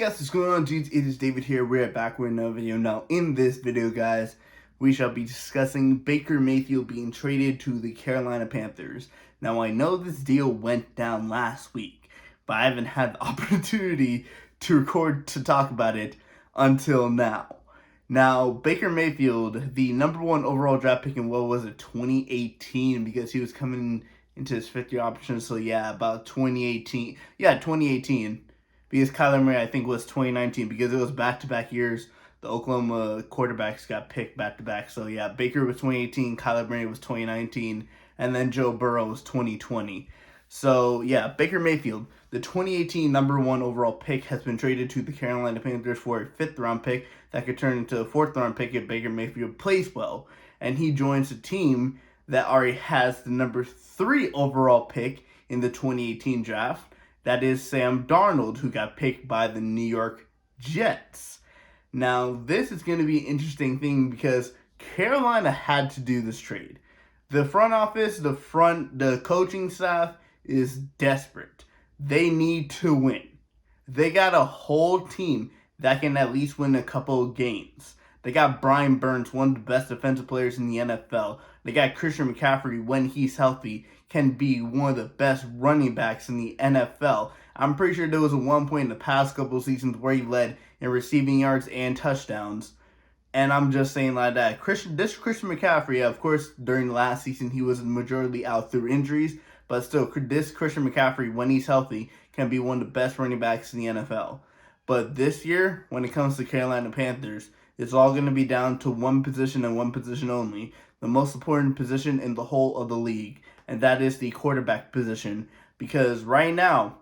guys, what's going on, dudes? It is David here. We're back with another video. Now, in this video, guys, we shall be discussing Baker Mayfield being traded to the Carolina Panthers. Now, I know this deal went down last week, but I haven't had the opportunity to talk about it until now. Now, Baker Mayfield, the #1 overall draft pick in 2018, because he was coming into his fifth-year option. So yeah, about 2018. Yeah, 2018. Because Kyler Murray, I think, was 2019, because it was back-to-back years. The Oklahoma quarterbacks got picked back-to-back. So yeah, Baker was 2018, Kyler Murray was 2019, and then Joe Burrow was 2020. So yeah, Baker Mayfield, the 2018 #1 overall pick, has been traded to the Carolina Panthers for a 5th-round pick that could turn into a 4th-round pick if Baker Mayfield plays well. And he joins a team that already has the #3 overall pick in the 2018 draft. That is Sam Darnold, who got picked by the New York Jets. Now, this is going to be an interesting thing because Carolina had to do this trade. The front office, the coaching staff is desperate. They need to win. They got a whole team that can at least win a couple of games. They got Brian Burns, one of the best defensive players in the NFL. They got Christian McCaffrey, when he's healthy, can be one of the best running backs in the NFL. I'm pretty sure there was one point in the past couple of seasons where he led in receiving yards and touchdowns. And I'm just saying like that. Christian McCaffrey, of course, during the last season, he was majorly out through injuries. But still, this Christian McCaffrey, when he's healthy, can be one of the best running backs in the NFL. But this year, when it comes to Carolina Panthers, it's all going to be down to one position and one position only. The most important position in the whole of the league. And that is the quarterback position. Because right now,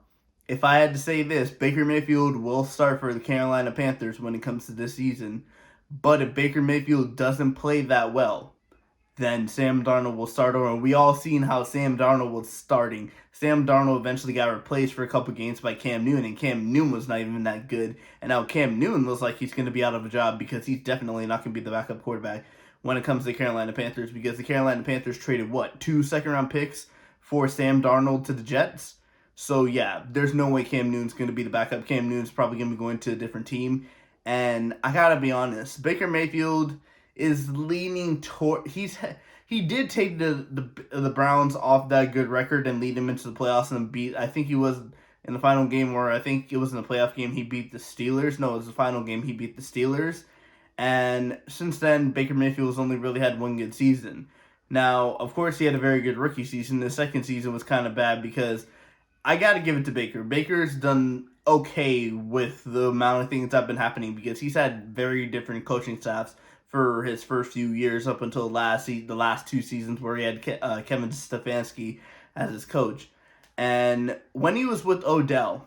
if I had to say this, Baker Mayfield will start for the Carolina Panthers when it comes to this season. But if Baker Mayfield doesn't play that well, then Sam Darnold will start over. We all seen how Sam Darnold was starting. Sam Darnold eventually got replaced for a couple games by Cam Newton, and Cam Newton was not even that good. And now Cam Newton looks like he's going to be out of a job because he's definitely not going to be the backup quarterback when it comes to the Carolina Panthers, because the Carolina Panthers traded, 2 second-round picks for Sam Darnold to the Jets? So yeah, there's no way Cam Newton's going to be the backup. Cam Newton's probably going to be going to a different team. And I got to be honest, Baker Mayfield is leaning toward, he did take the Browns off that good record and lead them into the playoffs and beat, I think he was in the final game, or I think it was in the playoff game, he beat the Steelers. No, it was the final game, he beat the Steelers. And since then, Baker Mayfield's only really had one good season. Now, of course, he had a very good rookie season. The second season was kind of bad because I got to give it to Baker. Baker's done okay with the amount of things that have been happening because he's had very different coaching staffs for his first few years up until the last 2 seasons where he had Kevin Stefanski as his coach. And when he was with Odell,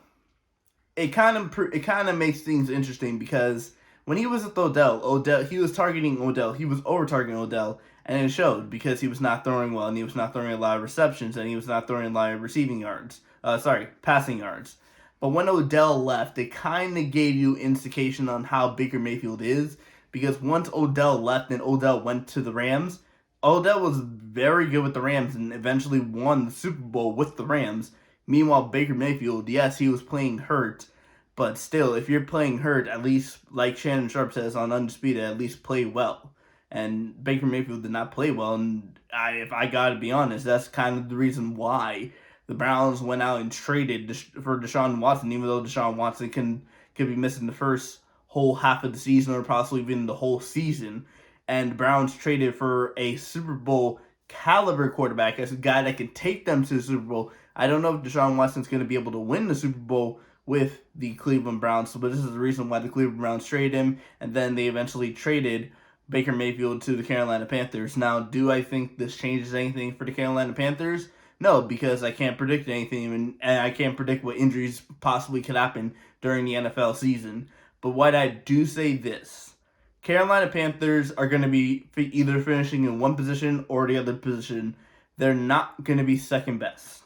it kind of makes things interesting because when he was with Odell, he was targeting Odell. He was over-targeting Odell, and it showed because he was not throwing well, and he was not throwing a lot of receptions, and he was not throwing a lot of passing yards. But when Odell left, it kind of gave you indication on how Baker Mayfield is, because once Odell left and Odell went to the Rams, Odell was very good with the Rams and eventually won the Super Bowl with the Rams. Meanwhile, Baker Mayfield, yes, he was playing hurt, but still, if you're playing hurt, at least, like Shannon Sharp says on Undisputed, at least play well. And Baker Mayfield did not play well, and if I gotta be honest, that's kind of the reason why the Browns went out and traded for Deshaun Watson, even though Deshaun Watson could be missing the first whole half of the season or possibly even the whole season. And the Browns traded for a Super Bowl caliber quarterback as a guy that can take them to the Super Bowl. I don't know if Deshaun Watson's going to be able to win the Super Bowl with the Cleveland Browns, but this is the reason why the Cleveland Browns traded him, and then they eventually traded Baker Mayfield to the Carolina Panthers. Now, do I think this changes anything for the Carolina Panthers? No, because I can't predict anything, and I can't predict what injuries possibly could happen during the NFL season. But what I do say this, Carolina Panthers are going to be either finishing in one position or the other position. They're not going to be second best.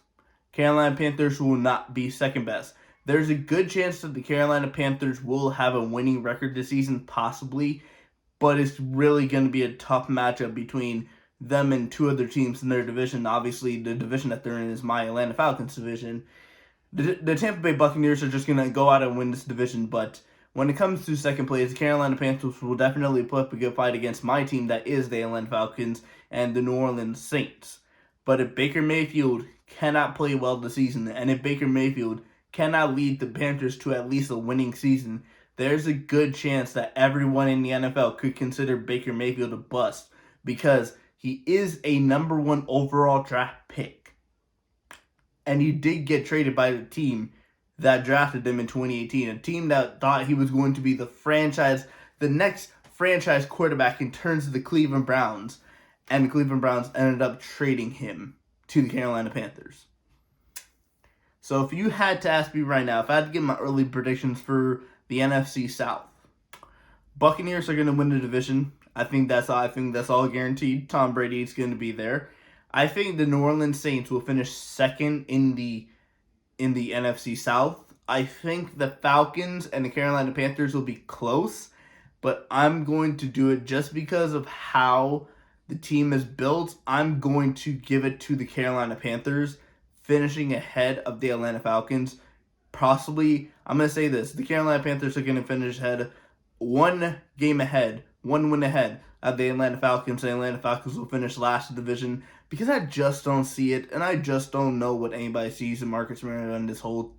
Carolina Panthers will not be second best. There's a good chance that the Carolina Panthers will have a winning record this season, possibly, but it's really going to be a tough matchup between them and 2 other teams in their division. Obviously, the division that they're in is my Atlanta Falcons division. The Tampa Bay Buccaneers are just going to go out and win this division, but when it comes to second place, the Carolina Panthers will definitely put up a good fight against my team, that is the Atlanta Falcons and the New Orleans Saints. But if Baker Mayfield cannot play well this season, and if Baker Mayfield cannot lead the Panthers to at least a winning season, there's a good chance that everyone in the NFL could consider Baker Mayfield a bust, because he is a number 1 overall draft pick. And he did get traded by the team that drafted him in 2018, a team that thought he was going to be the next franchise quarterback in terms of the Cleveland Browns. And the Cleveland Browns ended up trading him to the Carolina Panthers. So if you had to ask me right now, if I had to give my early predictions for the NFC South, Buccaneers are going to win the division. I think that's all guaranteed. Tom Brady is going to be there. I think the New Orleans Saints will finish second in the NFC South. I think the Falcons and the Carolina Panthers will be close, but I'm going to do it just because of how the team is built. I'm going to give it to the Carolina Panthers, finishing ahead of the Atlanta Falcons. Possibly, I'm going to say this, the Carolina Panthers are going to finish ahead, one win ahead of the Atlanta Falcons. The Atlanta Falcons will finish last in the division, because I just don't see it, and I just don't know what anybody sees in Marcus Mariota and this whole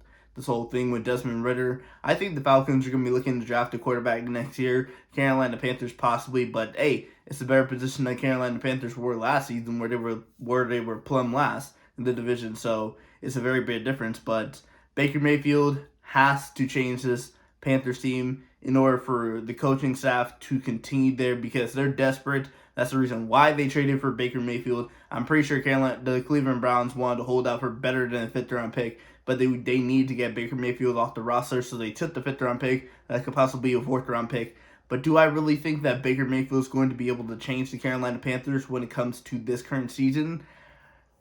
thing with Desmond Ridder. I think the Falcons are going to be looking to draft a quarterback next year. Carolina Panthers possibly, but hey, it's a better position than Carolina Panthers were last season, where they were plumb last in the division. So it's a very big difference. But Baker Mayfield has to change this Panthers team in order for the coaching staff to continue there, because they're desperate. That's the reason why they traded for Baker Mayfield. I'm pretty sure the Cleveland Browns wanted to hold out for better than a 5th-round pick, but they need to get Baker Mayfield off the roster, so they took the 5th-round pick. That could possibly be a 4th-round pick. But do I really think that Baker Mayfield is going to be able to change the Carolina Panthers when it comes to this current season?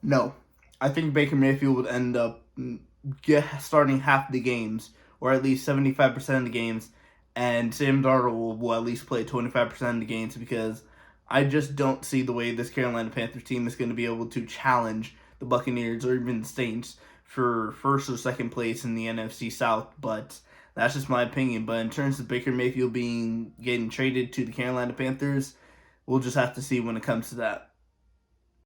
No. I think Baker Mayfield would end up starting half the games, or at least 75% of the games, and Sam Darnold will at least play 25% of the games, because I just don't see the way this Carolina Panthers team is going to be able to challenge the Buccaneers or even the Saints for first or second place in the NFC South. But that's just my opinion. But in terms of Baker Mayfield getting traded to the Carolina Panthers, we'll just have to see when it comes to that.